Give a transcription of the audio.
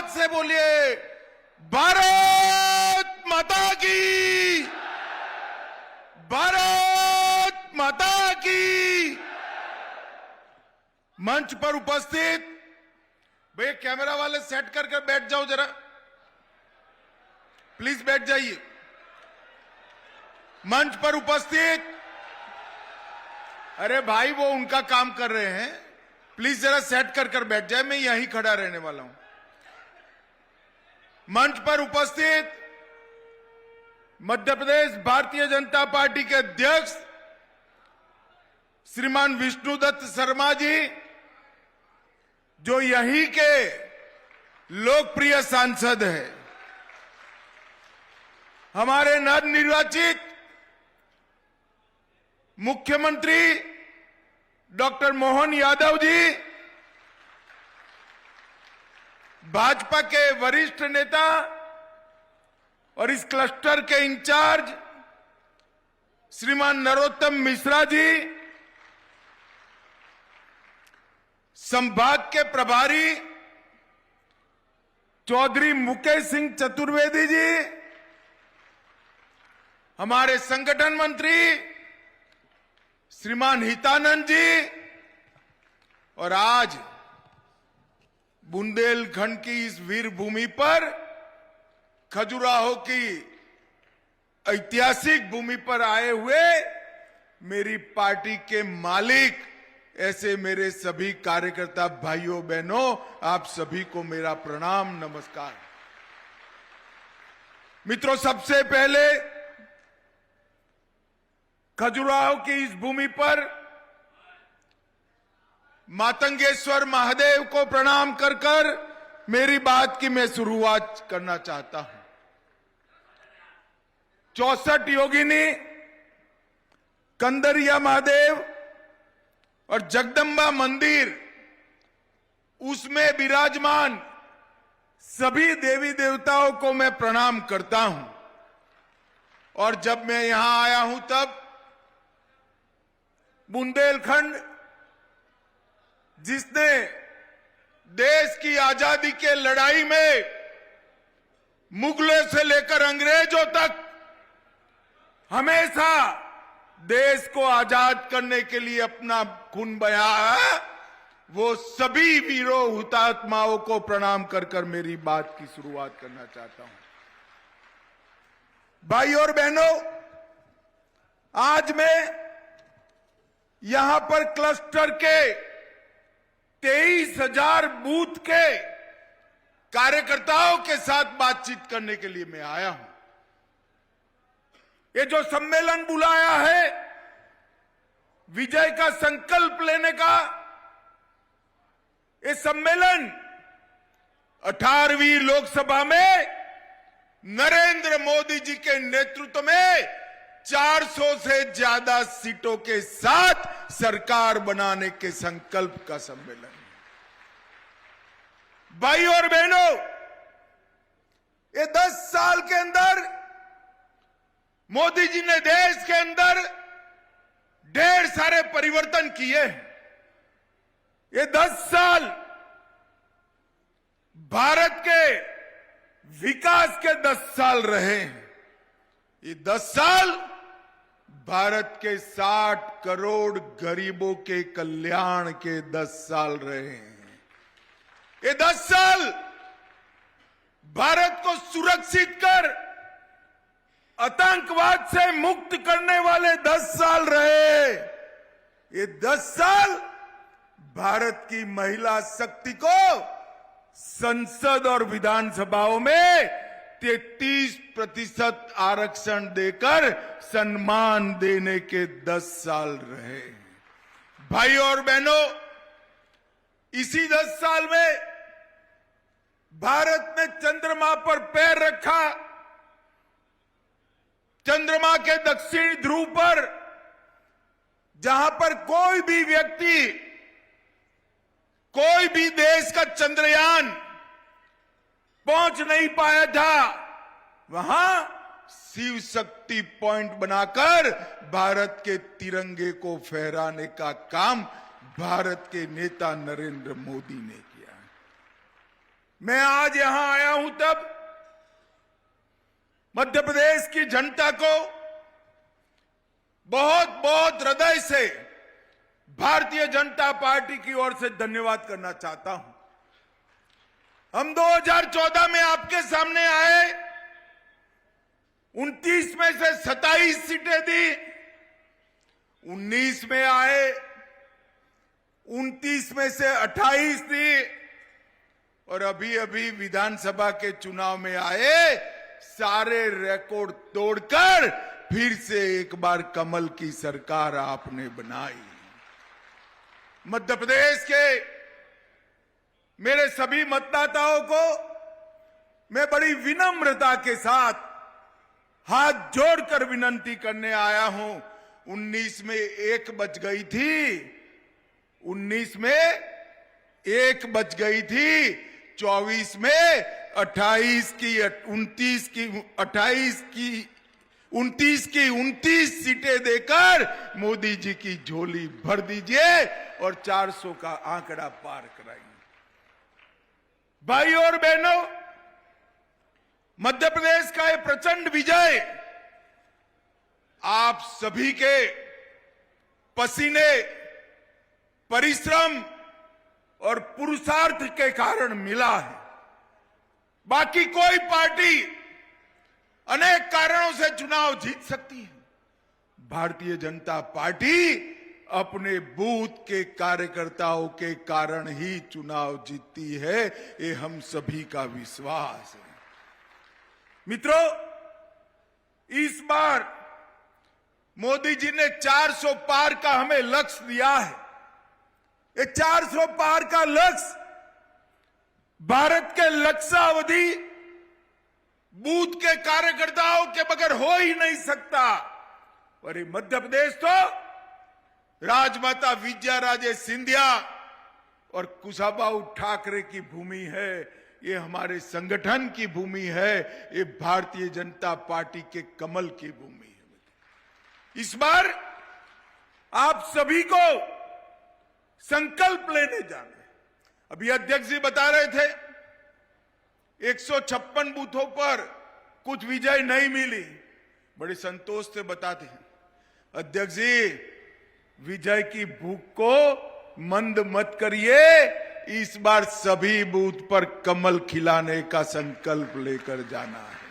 आवाज से बोलिए, भारत माता की, भारत माता की। मंच पर उपस्थित भैया कैमरा वाले सेट करके बैठ जाओ जरा, प्लीज बैठ जाइए। मंच पर उपस्थित, अरे भाई वो उनका काम कर रहे हैं, प्लीज जरा सेट कर बैठ जाए, मैं यहीं खड़ा रहने वाला हूं। मंच पर उपस्थित मध्य प्रदेश भारतीय जनता पार्टी के अध्यक्ष श्रीमान विष्णुदत्त शर्मा जी, जो यहीं के लोकप्रिय सांसद हैं, हमारे नवनिर्वाचित मुख्यमंत्री डॉक्टर मोहन यादव जी, भाजपा के वरिष्ठ नेता और इस क्लस्टर के इंचार्ज श्रीमान नरोत्तम मिश्रा जी, संभाग के प्रभारी चौधरी मुकेश सिंह चतुर्वेदी जी, हमारे संगठन मंत्री श्रीमान हितानंद जी, और आज बुंदेलखंड की इस वीर भूमि पर, खजुराहो की ऐतिहासिक भूमि पर आए हुए मेरी पार्टी के मालिक, ऐसे मेरे सभी कार्यकर्ता भाइयों बहनों, आप सभी को मेरा प्रणाम नमस्कार। मित्रों, सबसे पहले खजुराहो की इस भूमि पर मातंगेश्वर महादेव को प्रणाम कर मेरी बात की मैं शुरुआत करना चाहता हूं। 64 योगिनी, कंदरिया महादेव और जगदम्बा मंदिर, उसमें विराजमान सभी देवी देवताओं को मैं प्रणाम करता हूं। और जब मैं यहां आया हूं तब बुंदेलखंड, जिसने देश की आजादी के लड़ाई में मुगलों से लेकर अंग्रेजों तक हमेशा देश को आजाद करने के लिए अपना खून बहाया है, वो सभी वीरों हुतात्माओं को प्रणाम कर मेरी बात की शुरुआत करना चाहता हूं। भाई और बहनों, आज मैं यहां पर क्लस्टर के 23,000 बूथ के कार्यकर्ताओं के साथ बातचीत करने के लिए मैं आया हूं। ये जो सम्मेलन बुलाया है विजय का संकल्प लेने का, ये सम्मेलन 18वीं लोकसभा में नरेंद्र मोदी जी के नेतृत्व में 400 से ज्यादा सीटों के साथ सरकार बनाने के संकल्प का सम्मेलन है। भाई और बहनों, ये 10 साल के अंदर मोदी जी ने देश के अंदर ढेर सारे परिवर्तन किए हैं। ये 10 साल भारत के विकास के 10 साल रहे हैं। ये 10 साल भारत के 60 करोड़ गरीबों के कल्याण के 10 साल रहे हैं। ये 10 साल भारत को सुरक्षित कर आतंकवाद से मुक्त करने वाले 10 साल रहे। ये 10 साल भारत की महिला शक्ति को संसद और विधानसभाओं में 33% आरक्षण देकर सम्मान देने के 10 साल रहे। भाई और बहनों, इसी 10 साल में भारत ने चंद्रमा पर पैर रखा। चंद्रमा के दक्षिणी ध्रुव पर, जहां पर कोई भी व्यक्ति, कोई भी देश का चंद्रयान पहुंच नहीं पाया था, वहां शिव शक्ति पॉइंट बनाकर भारत के तिरंगे को फहराने का काम भारत के नेता नरेंद्र मोदी ने किया। मैं आज यहां आया हूं तब मध्य प्रदेश की जनता को बहुत बहुत हृदय से भारतीय जनता पार्टी की ओर से धन्यवाद करना चाहता हूं। हम 2014 में आपके सामने आए, 29 में से 27 सीटें दी, 19 में आए, 29 में से 28 दी, और अभी अभी विधानसभा के चुनाव में आए, सारे रिकॉर्ड तोड़कर फिर से एक बार कमल की सरकार आपने बनाई। मध्य प्रदेश के मेरे सभी मतदाताओं को मैं बड़ी विनम्रता के साथ हाथ जोड़कर विनती करने आया हूं। 19 में 1 बच गई थी, 19 में 1 बच गई थी, 24 में 28 की 29 की 28 की 29 की 29 सीटें देकर मोदी जी की झोली भर दीजिए और 400 का आंकड़ा पार कराइए। भाई और बहनों, मध्य प्रदेश का ये प्रचंड विजय आप सभी के पसीने, परिश्रम और पुरुषार्थ के कारण मिला है। बाकी कोई पार्टी अनेक कारणों से चुनाव जीत सकती है, भारतीय जनता पार्टी अपने बूथ के कार्यकर्ताओं के कारण ही चुनाव जीतती है, ये हम सभी का विश्वास है। मित्रों, इस बार मोदी जी ने 400 पार का हमें लक्ष्य दिया है। ये 400 पार का लक्ष्य भारत के लक्ष्यावधि बूथ के कार्यकर्ताओं के बगैर हो ही नहीं सकता। और ये मध्य प्रदेश तो राजमाता विजयाराजे सिंधिया और कुशाभाऊ ठाकरे की भूमि है, ये हमारे संगठन की भूमि है, ये भारतीय जनता पार्टी के कमल की भूमि है। इस बार आप सभी को संकल्प लेने जाना है। अभी अध्यक्ष जी बता रहे थे 156 बूथों पर कुछ विजय नहीं मिली, बड़े संतोष से बताते हैं अध्यक्ष जी, विजय की भूख को मंद मत करिए, इस बार सभी बूथ पर कमल खिलाने का संकल्प लेकर जाना है।